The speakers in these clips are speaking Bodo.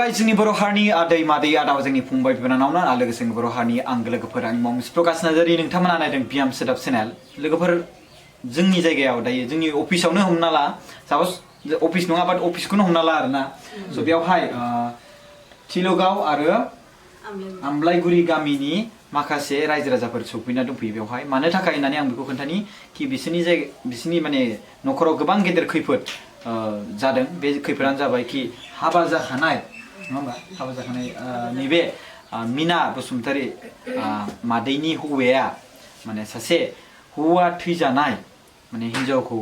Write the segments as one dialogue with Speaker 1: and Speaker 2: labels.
Speaker 1: खुलुमबाय जोंनि बर' हारिनि आदै मादै आदा जोंनि फंबाय बिनानावनो आरो लोगोसे बर' हारिनि आंगो लोगोफोर आंनि मुं प्रकाश नार्जारि नोंथांमोना नायदों बियाम सोदाब चेनेल लोगोफोर जोंनि जायगायाव दायो जोंनि अफिसावनो हमना ला सापस अफिस नङा बाट अफिसखौनो हमना ला आरोना स' बेयावहाय थिलगाव आरो आमलायगुरि गामिनि माखासे रायजो राजाफोर सफैना दंफैयो बेवहाय मानो थाखाय होननानै आं बेखौ खोन्थानि कि बिसोरनि माने न'खराव गोबां गेदेर खैफोद जादों बे खैफोदानो जाबाय कि हाबा जाखानाय नङा होमबा हाबा जाखानाय नैबे मिना बसुमतारी मादैनि हौवाया माने सासे हौवा थैजानाय माने हिन्जावखौ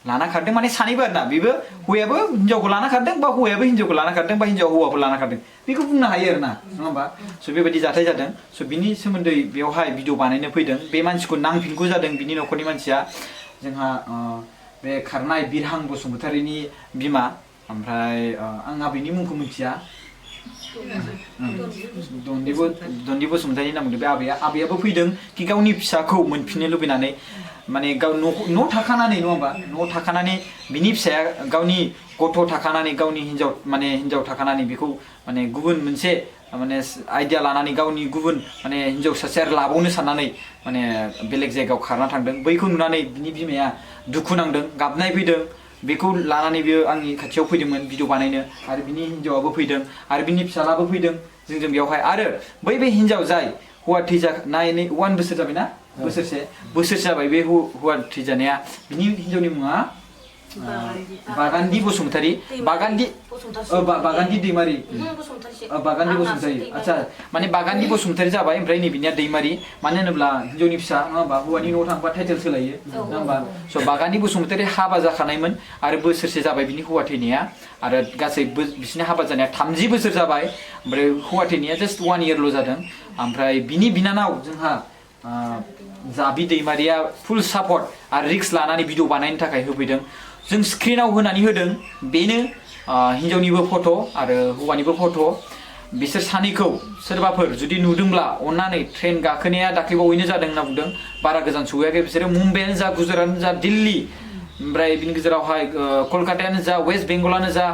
Speaker 1: लाना खारदों माने सानैबो आरोना बेबो हौवायाबो हिन्जावखौ लाना खारदों बा हौवायाबो हिन्जावखौ लाना खारदों बा हिन्जावा हौवाखौ लाना खारदों बेखौ बुंनो हायो आरोना नङा होमबा स' बेबायदि जाथाय जादों स' बिनि सोमोन्दै बेवहाय भिडिअ बानायनो फैदों बे मानसिखौ नांफिनगौ जादों बिनि न'खरनि मानसिया जोंहा बे खारनाय बिरहां बसुमतारीनि बिमा ओमफ्राय आं आबैनि मुंखौ मिथिया दन्दि बसुमतारी होनना बुंदों बे आबैयाबो फैदों कि गावनि फिसाखौ मोनफिननो लुबैनानै माने गाव न' थाखानानै नङा होमबा न' थाखानानै बिनि फिसाया गावनि गथ' थाखानानै गावनि हिन्जाव थाखानानै बेखौ माने गुबुन मोनसे माने आइडिया लानानै गावनि गुबुन माने हिन्जाव सासे आरो लाबावनो साननानै माने बेलेग जायगायाव खारना थांदों बैखौ नुनानै बिनि बिमाया दुखु नांदों गाबनाय फैदों बेखौ लानानै बियो आंनि खाथियाव फैदोंमोन भिडिअ बानायनो आरो बिनि हिन्जावाबो फैदों आरो बिनि फिसालाबो फैदों जोंजों बेवहाय आरो बै हिन्जाव जाय हौवा थैजानायनि 1 बोसोर जाबायना बोसोरसे जाबाय बे हौवा थैजानाया बिनि हिन्जावनि मुङा बागान्दि बसुमतारी बागान्दि दैमारि बागान्दि बसुमतारी आच्छा माने बागान्दि बसुमतारी जाबाय ओमफ्राय नैबेनिया दैमारि मानो होनोब्ला हिन्जावनि फिसा नङा होमबा हौवानि न'आव थांबा टाइटेल सोलायो नङा होमबा स' बागान्दि बसुमतारी हाबा जाखानायमोन आरो बोसोरसे जाबाय बिनि हौवा थैनाया आरो गासै बिसिनि हाबा जानाया 30 बोसोर जाबाय ओमफ्राय हौवा थैनाया जास्ट 1 इयारल' जादों ओमफ्राय बिनि बिनानाव जोंहा जाबि दैमारिया फुल सापर्ट आरो रिक्स लानानै भिडिअ बानायनो थाखाय होफैदों जों स्क्रिनाव होनानै होदों बेनो हिन्जावनिबो फट' आरो हौवानिबो फट' बिसोर सानैखौ सोरबाफोर जुदि नुदोंब्ला अननानै ट्रेन गाखोनाया दाख्लैबावैनो जादों होनना बुंदों बारा गोजान सहैयाखै बिसोरो मुम्बाइआनो जा गुजरातआनो जा दिल्ली ओमफ्राय बिनि गेजेरावहाय कलकातायानो जा वेस्ट बेंगलानो जा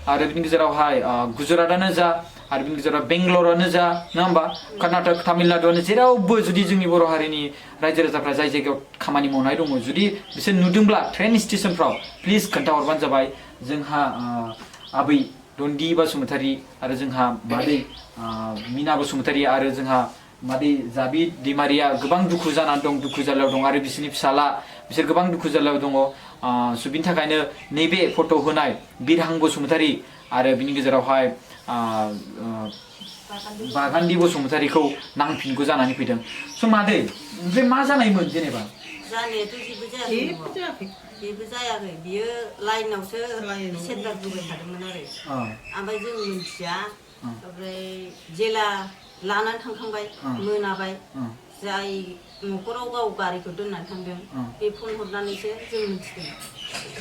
Speaker 1: आरो बिनि गेजेरावहाय गुजरातआनो जा आरो बिनि गेजेराव बेंगलरानो जा नङा होमबा कर्नाटक तामिलनाडुआनो जेरावबो जुदि जोंनि बर' हारिनि रायजो राजाफ्रा जाय जायगायाव खामानि मावनाय दङ जुदि बिसोर नुदोंब्ला ट्रेन स्टेशनफ्राव प्लिज खोन्थाहरबानो जाबाय जोंहा आबै दन्दि बसुमतारी आरो जोंहा मादै मिना बसुमतारी आरो जोंहा मादै जाबि दैमारिया गोबां दुखु जानानै दं दुखु जारलायाव दं आरो बिसोरनि फिसाला बिसोर गोबां दुखु जारलायाव दङ स' बिनि थाखायनो नैबे फट' होनाय बिरहां बसुमतारी आरो बिनि गेजेरावहाय बागान्दि बसुमतारीखौ नांफिनगौ जानानै फैदों स' मादै ओमफ्राय मा जानायमोन जेनेबा
Speaker 2: जानायाथ' जेबो जायाखै बियो लाइनावसो सेन्टार बोबाय थादोंमोन आरो ओमफ्राय जों मिन्थिया ओमफ्राय जेला लानानै थांखांबाय मोनाबाय जाय न'खराव गाव गारिखौ दोननानै थांदों बे फन हरनानैसो जों मिथिदों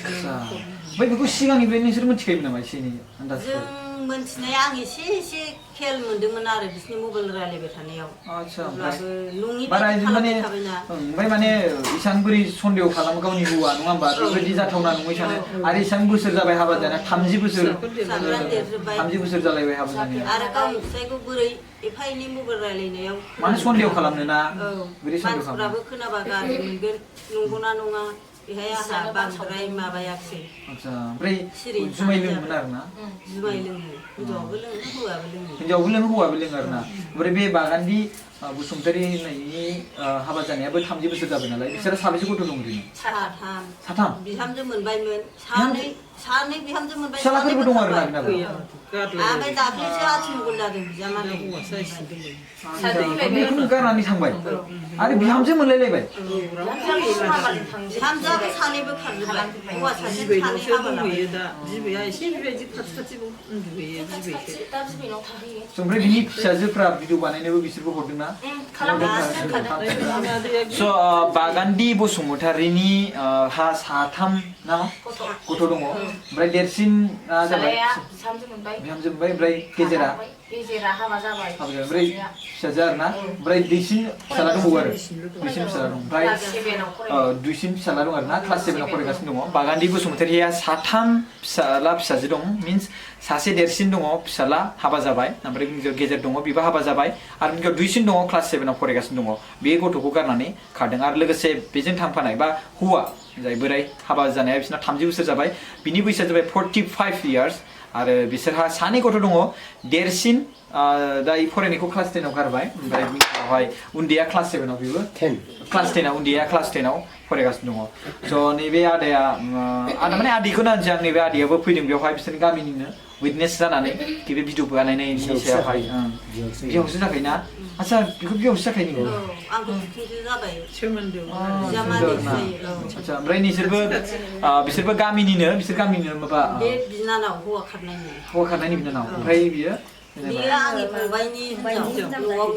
Speaker 1: ओमफ्राय बेखौ सिगांनिफ्राय नोंसोर मिथिखायोमोन नामा एसे एनै आन्दाज
Speaker 2: जों मोनथिनाया आं एसे खेल मोनदोंमोन आरो बिसिनि मबाइल रायलायबाय थानायाव अब्लाबो नङि खालामबाय थाबायना
Speaker 1: ओमफ्राय माने इसां बोरै सन्देह खालामो गावनि हौवा नङा होमबा बेबायदि जाथावना नङै सानो आरो इसां बोसोर जाबाय हाबा जानाया 30 बोसोर जालायबाय हाबा जानाया
Speaker 2: आरो गावनि फिसायखौ बोरै एफा एनै मबाइल रायलायनायाव
Speaker 1: माने सन्देह खालामनो ना
Speaker 2: मानसिफ्राबो खोनाबा गाज्रि मोनगोन नंगौना नङा बेहाय आंहा बांद्राय माबायाखिसै
Speaker 1: ओमफ्राय जुमाय लोङोमोन आरोना
Speaker 2: जुमाय लोङो हिन्जावाबो लोङो
Speaker 1: हौवाबो लोङो आरोना ओमफ्राय बे बागान्दि बसुमतारी होननायनि हाबा जानायाबो 30 बोसोर जाबाय नालाय बिसोरो साबेसे गथ' दं ओरैनो साथाम
Speaker 2: बिहामजो मोनबायमोन सानै बिहामजो मोनबाय
Speaker 1: फिसालाफोरबो दं आरोना बिनाबो
Speaker 2: ओमफ्राय दाख्लैसो आथिमंगल जादों बिजामादै
Speaker 1: बेखौनो गारनानै थांबाय आरो बिहामजो मोनलायलायबाय
Speaker 2: बिहामजोआबो सानैबो खारजोब्बाय हौवा सासे सानै हाबा लाबाय
Speaker 3: बिबैया एसे बेबायदि खाथि उन्दुहैयो
Speaker 1: ओमफ्राय बिनि फिसाजोफ्रा भिडिअ बानायनोबो बिसोरबो हरदोंना स' बागान्दि बसुमतारीनि हा साथाम ना गथ' दङ ओमफ्राय देरसिन जाबाय बिहामजो मोनबाय ओमफ्राय गेजेरा
Speaker 4: गेजेरा हाबा जाबाय
Speaker 1: हाबा जाबाय ओमफ्राय फिसाजो आरोना ओमफ्राय दुइसिन फिसाला दंबावो आरो दुइसिन फिसाला दं ओमफ्राय
Speaker 4: क्लास 7आव फरायो
Speaker 1: दुइसिन फिसाला दं आरोना क्लास 7 आव फरायगासिनो दङ बागान्दी बसुमतारिया साथाम फिसाला फिसाजो दं मिन्स सासे देरसिन दङ फिसाला हाबा जाबाय ओमफ्राय गेजेर दङ बिबो हाबा जाबाय आरो बिनियाव दुइसिन दङ क्लास 7 आव फरायगासिनो दङ बे गथ'खौ गारनानै खारदों आरो लोगोसे बेजों थांफानाय बा हौवा जाय बोराय हाबा जानाया बिसोरना 30 बोसोर जाबाय बिनि बैसोआ जाबाय 45 इयार्स आरो बिसोरहा सानै गथ' दङ देरसिन दायो फरायनायखौ क्लास 10 आव गारबाय ओमफ्राय बिनियावहाय उन्दैया क्लास 7 आव बिबो 10 क्लास 10 आव उन्दैया क्लास 10 आव फरायगासिनो दङ स' नैबे आदाया आदा माने आदैखौनो होनसै आं नैबे आदैयाबो फैदों बेवहाय बिसोरनि गामिनिनो उइटनेस जानानै बे भिडिअ बानायनायनि सायावहाय बिहावसो जाखायोना आच्छा बेखौ बिहावसो जाखायो नोङो
Speaker 2: आंखौ बिखुनजो जाबाय
Speaker 3: सोमोन्दो
Speaker 2: बिजामादै जायो
Speaker 1: आच्छा ओमफ्राय बिसोरबो गामिनिनो बिसोर गामिनिनो माबा
Speaker 2: बे बिनानाव हौवा खारनायनि
Speaker 1: हौवा खारनायनि बिनानाव ओमफ्राय बियो
Speaker 2: बियो आंनि फंबायनि हिनजाव न'आव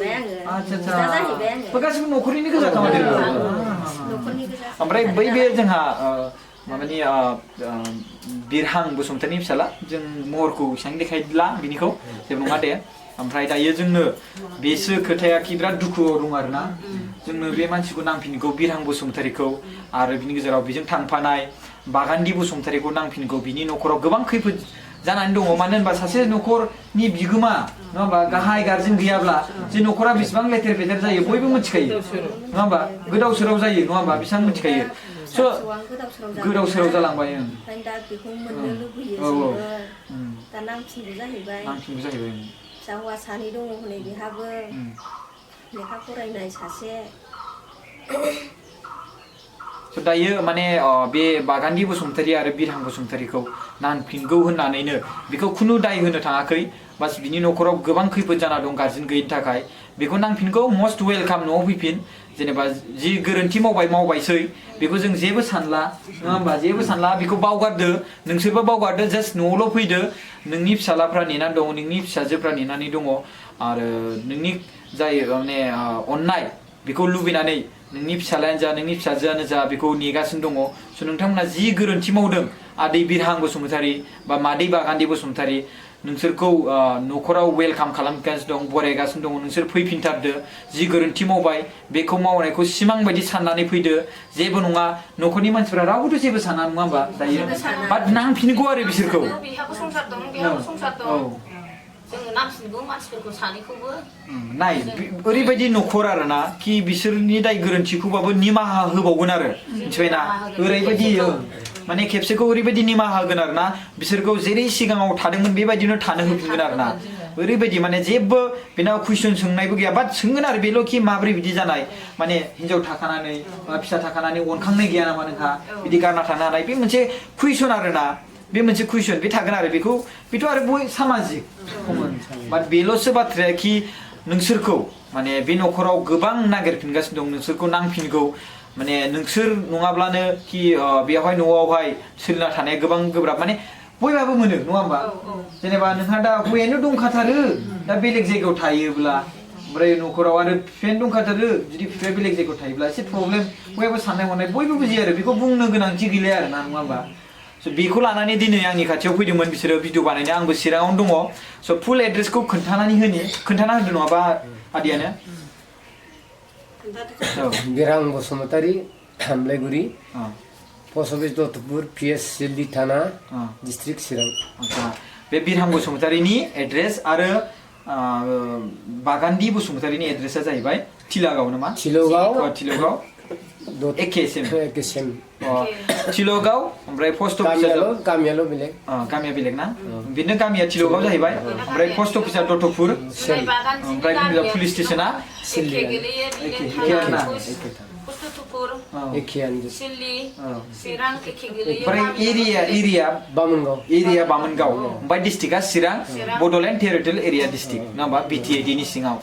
Speaker 1: आच्छा गासिबो न'खरनिनो गोजा खामानि ओमफ्राय बै बे जोंहा माबानि बिरहां बसुमतारिनि फिसाला जों महरखौ एसेबां देखायला बिनिखौ जेबो नङा दे ओमफ्राय दायो जोंनो बेसो खोथाया कि बिराद दुखुआव दं आरोना जोंनो बे मानसिखौ नांफिनगौ बिरहां बसुमतारिखौ आरो बिनि गेजेराव बेजों थांफानाय बागान्दी बसुमतारिखौ नांफिनगौ बिनि न'खराव गोबां खैफोद जानानै दङ मानो होनबा सासे न'खरनि बिगोमा नङा होमबा गाहाय गारजेन गैयाब्ला जे न'खरा बेसेबां लेथेर फेथेर जायो बयबो मिथिखायो नङा होमबा गोदाव सोराव जायो नङा होमबा बेसेबां मिथिखायो स' गोदाव सोराव जालांबाय
Speaker 5: दा बेखौ मोननो लुबैयो
Speaker 1: औ
Speaker 5: दा नांफिनगौ जाहैबाय फिसा हौवा सानै दङ हनै बेहाबो लेखा फरायनाय सासे
Speaker 1: दायो माने बे बागान्दी बसुमतारि आरो बिरहां बसुमतारिखौ नांफिनगौ होननानैनो बेखौ खुनु दाय होनो थाङाखै बास बिनि न'खराव गोबां खैफोद जाना दं गारजेन गैयिनि थाखाय बेखौ नांफिनगौ मस्ट वेलकाम न'आव फैफिन जेनेबा जि गोरोन्थि मावबायसै बेखौ जों जेबो सानला नङा होमबा जेबो सानला बेखौ बावगारदो नोंसोरबो बावगारदो जास्ट न'आवल' फैदो नोंनि फिसालाफ्रा नेनानै दङ नोंनि फिसाजोफ्रा नेनानै दङ आरो नोंनि जाय माने अननाय बेखौ लुबैनानै नोंनि फिसालायानो जा नोंनि फिसाजोआनो जा बेखौ नेगासिनो दङ स' नोंथांमोना जि गोरोन्थि मावदों आदै बिरहां बसुमतारि बा मादै बागान्दी बसुमतारि नोंसोरखौ न'खराव वेलकाम खालामगासिनो दं बरायगासिनो दङ नोंसोर फैफिनथारदो जि गोरोन्थि मावबाय बेखौ मावनायखौ सिमां बायदि साननानै फैदो जेबो नङा न'खरनि मानसिफ्रा रावबोथ' जेबो साना नङा होमबा दायो बाट नांफिनगौ आरो बिसोरखौ
Speaker 4: बेहाबो संसार दं बेहाबो संसार दं जोङो नांफिनगौ मानसिफोरखौ सानैखौबो
Speaker 1: नाय ओरैबायदि न'खर आरोना कि बिसोरनि दाय गोरोन्थिखौबाबो निमाहा होबावगोन आरो मिथिबायना ओरैबायदि माने खेबसेखौ ओरैबायदि निमाहा होगोन आरोना बिसोरखौ जेरै सिगाङाव थादोंमोन बेबायदिनो थानो होफिनगोन आरोना ओरैबायदि माने जेबो बेनाव कुइसन सोंनायबो गैया बाट सोंगोन आरो बेल' कि माब्रै बिदि जानाय माने हिनजाव थाखानानै फिसा थाखानानै अनखांनाय गैया नामा नोंहा बिदि गारना थानो हानाय बे मोनसे कुइसन आरोना बे मोनसे कुइसन बे थागोन आरो बेथ' आरो बय सामाजिक कमन बाट बेल'सो बाथ्राया कि नोंसोरखौ माने बे न'खराव गोबां नागिरफिनगासिनो दं नोंसोरखौ नांफिनगौ माने नोंसोर नङाब्लानो कि बेवहाय न'आवहाय सोलिना थानाया गोबां गोब्राब माने बयबाबो मोनो नङा होमबा जेनेबा नोंहा दा हौवायानो दंखाथारो दा बेलेग जायगायाव थायोब्ला ओमफ्राय न'खराव आरो बिफायानो दंखाथारो जुदि बिफाया बेलेग जायगायाव थायोब्ला एसे प्रब्लेम बयबो साननाय हनाय बयबो बुजियो आरो बेखौ बुंनो गोनांथि गैला आरो ना नङा होमबा स' बेखौ लानानै दिनै आंनि खाथियाव फैदोंमोन बिसोरो भिडिअ बानायनो आंबो चिराङावनो दङ स' फुल एड्रेसखौ खोन्थाना होदो नङाबा आदैयानो
Speaker 6: बिरहां बसुमतारि हामलायगुरि पस्ट अफिस दत्तपुर PS सिलि थाना डिस्ट्रिक्ट चिरां
Speaker 1: बे बिरहां बसुमतारिनि एड्रेस आरो बागान्दी बसुमतारिनि एड्रेसा जाहैबाय थिलागाव नामा थिलगाव एखे सेम थिलगाव ओमफ्राय पोस्ट अफिसा
Speaker 6: गामियाल' बेलेग
Speaker 1: गामिया बेलेग ना बिदिनो गामिया थिलगाव जाहैबाय ओमफ्राय पोस्ट अफिसा दत्तपुर ओमफ्राय पुलिस स्टेशना एरिया बामोनगाव ओमफ्राय डिस्ट्रिक्टआ चिरां बड'लेण्ड टेरिटरियेल एरिया डिस्ट्रिक्ट नङा होमबा BTAD नि सिङाव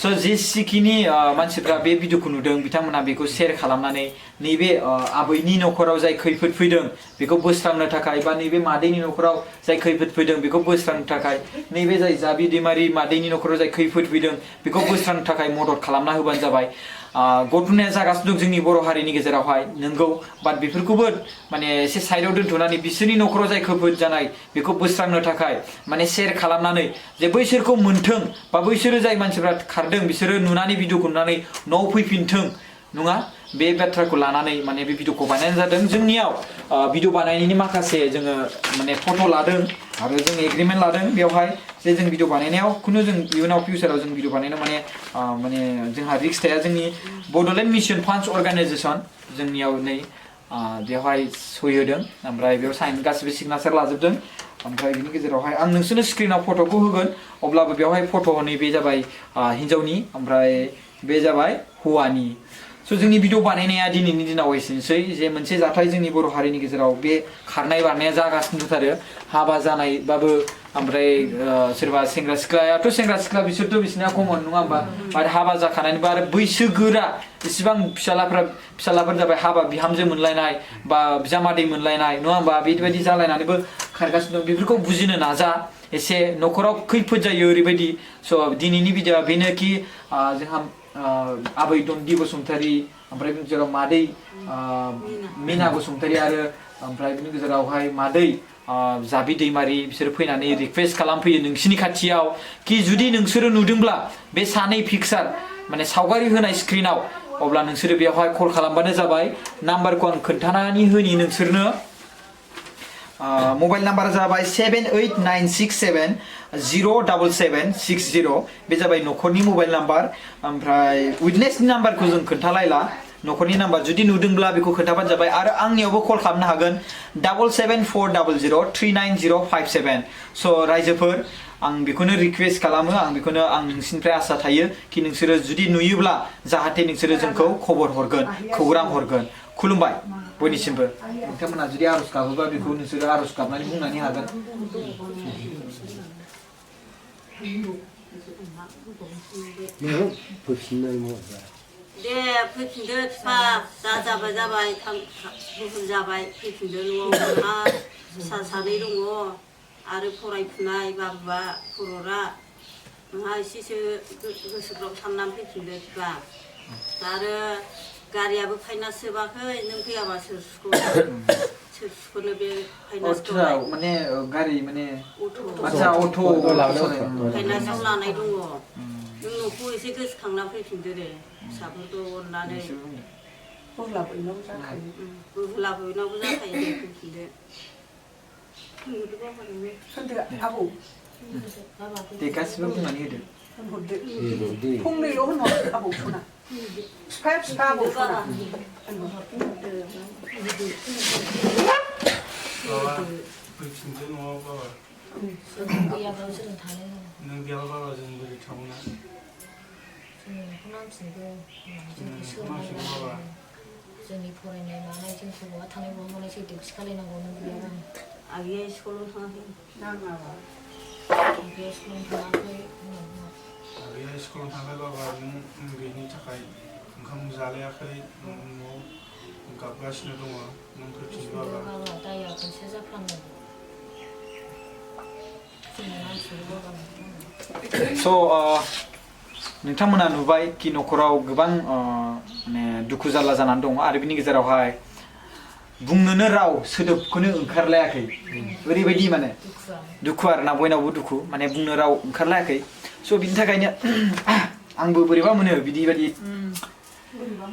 Speaker 1: स' जेसेखिनि मानसिफ्रा बे भिडिअखौ नुदों बिथांमोना बेखौ शेयार खालामनानै नैबे आबैनि न'खराव जाय खैफोद फैदों बेखौ बोस्रांनो थाखाय बा नैबे मादैनि न'खराव जाय खैफोद फैदों बेखौ बोस्रांनो थाखाय नैबे जाय जाबि दैमारि मादैनि न'खराव जाय खैफोद फैदों बेखौ बोस्रांनो थाखाय मदद खालामना होबानो जाबाय गथुनाया जागासिनो दं जोंनि बर' हारिनि गेजेरावहाय नंगौ बाट बेफोरखौबो माने एसे साइडआव दोनथ'नानै बिसोरनि न'खराव जाय खैफोद जानाय बेखौ बोस्रांनो थाखाय माने शेयार खालामनानै जे बैसोरखौ मोनथों बा बैसोरो जाय मानसिफ्रा खारदों बिसोरो नुनानै भिडिअखौ नुनानै न'आव फैफिनथों नङा बे बाथ्राखौ लानानै माने बे भिडिअखौ बानायनाय जादों जोंनियाव भिडिअ बानायनायनि माखासे जोङो माने फट' लादों आरो जों एग्रिमेन्ट लादों बेवहाय जे जों भिडिअ बानायनायाव खुनु जों इयुनाव फिउचाराव जों भिडिअ बानायनायाव माने जोंहा रिस्क थाया जोंनि बड'लेण्ड मिशन फान्ड्स अर्गानाइजेसन जोंनियाव नै बेवहाय सहि होदों ओमफ्राय बेयाव साइन गासिबो सिगनेचार लाजोबदों ओमफ्राय बिनि गेजेरावहाय आं नोंसोरनो स्क्रिनाव फट'खौ होगोन अब्लाबो बेवहाय फट' नै बे जाबाय हिन्जावनि ओमफ्राय बे जाबाय हौवानि स' जोंनि भिडिअ बानायनाया दिनैनि दिनाव एसेनोसै जे मोनसे जाथाय जोंनि बर' हारिनि गेजेराव बे खारनाय बारनाया जागासिनो दंथारो हाबा जानायबाबो ओमफ्राय सोरबा सेंग्रा सिख्लायाथ' सेंग्रा सिख्ला बिसोरथ' बिसोरना कमन नङा होमबा आरो हाबा जाखानानैबो आरो बैसोगोरा इसिबां फिसालाफोर जाबाय हाबा बिहामजो मोनलायनाय बा बिजामादै मोनलायनाय नङा होमबा बेबायदि जालायनानैबो खारगासिनो दं बेफोरखौ बुजिनो नाजा एसे न'खराव खैफोद जायो ओरैबायदि स' दिनैनि भिडिअआ बेनोखि जोंहा आबै दन्दि बसुमतारी ओमफ्राय बिनि गेजेराव मादै मिना बसुमतारी आरो ओमफ्राय बिनि गेजेरावहाय मादै जाबि दैमारि बिसोर फैनानै रिक्वेस्ट खालामफैयो नोंसिनि खाथियाव कि जुदि नोंसोरो नुदोंब्ला बे सानै पिक्सार माने सावगारि होनाय स्क्रिनाव अब्ला नोंसोरो बेवहाय कल खालामबानो जाबाय नाम्बारखौ आं खोन्थानानै होनि नोंसोरनो मोबाइल नाम्बार जाबाय 7896707760 बे जाबाय न'खरनि मबाइल नाम्बार ओमफ्राय उइटनेसनि नाम्बारखौ जों खोन्थालायला न'खरनि नाम्बार जुदि नुदोंब्ला बेखौ खोन्थाबानो जाबाय आरो आंनियावबो कल खालामनो हागोन 7740039057 स' रायजोफोर आं बेखौनो रिक्वेस्ट खालामो आं नोंसिनिफ्राय आसा थायो कि नोंसोरो जुदि नुयोब्ला जाहाथे नोंसोरो जोंखौ खबर हरगोन खौरां हरगोन खुलुमबाय बयनिसिमबो नोंथांमोना जुदि आर'ज गाबोबा बेखौ नोंसोरो आर'ज गाबनानै बुंनानै हागोन
Speaker 2: दे फैफिनदो बिफा जाबाय गुबुन जाबाय फैफिनदो न'आव नोंहा फिसा सानै दङ आरो फरायफुनाय बाबुआ खर'रा नोंहा एसेसो गोसोफ्राव साननानै फैफिनदो बिफा आरो गारियाबो फाइनान्स सोबाखै नों फैयाबा सोर सुख'नो बे फाइनान्सखौ
Speaker 1: माने गारि माने
Speaker 2: अट'
Speaker 1: फाइनान्सआव
Speaker 2: लानाय दङ नों न'खौ एसे गोसोखांना फैफिनदो दे फिसाफोरखौ अननानै
Speaker 3: बोहलाबोनावबो जाखायो
Speaker 2: दे फैफिनदो
Speaker 3: आबौ
Speaker 1: दे गासिबो बुंनानै होदो
Speaker 3: फंनैल' होनहर आबौ सना बिफा आबौ सना
Speaker 7: फैफिनदो न'आव बाबा नों गैयाबा बाबा जों बोरै थाबावना
Speaker 4: जोंनि फरायनाय मानाय जोंखौ बहा थानाय बहा मानाय सैथो खिखालायनांगौ नों गैयाबा
Speaker 2: आगैया स्कुलाव थाङाखै
Speaker 3: नाङाबा
Speaker 4: आगैया स्कुलाव थाङाखै
Speaker 7: आगैया स्कुलाव थांबाय बाबा नों उन्दैनि थाखाय ओंखाम जालायाखै न'आव गाबगासिनो दङ नों फैफिनदो बाबा
Speaker 4: दाया खनसे जाफ्लाङो
Speaker 1: नोंथांमोना नुबाय कि न'खराव गोबां माने दुखु जारला जानानै दङ आरो बिनि गेजेरावहाय बुंनोनो राव सोदोबखौनो ओंखारलायाखै ओरैबायदि माने दुखु आरोना बयनावबो दुखु माने बुंनो राव ओंखारलायाखै स' बिनि थाखायनो आंबो बोरैबा मोनो बिदि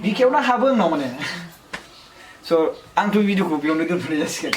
Speaker 1: बिखायावनो हाबो आंनाव माने स' आंथ' भिडिअखौ बेयावनो दोनथ'नाय जासिगोन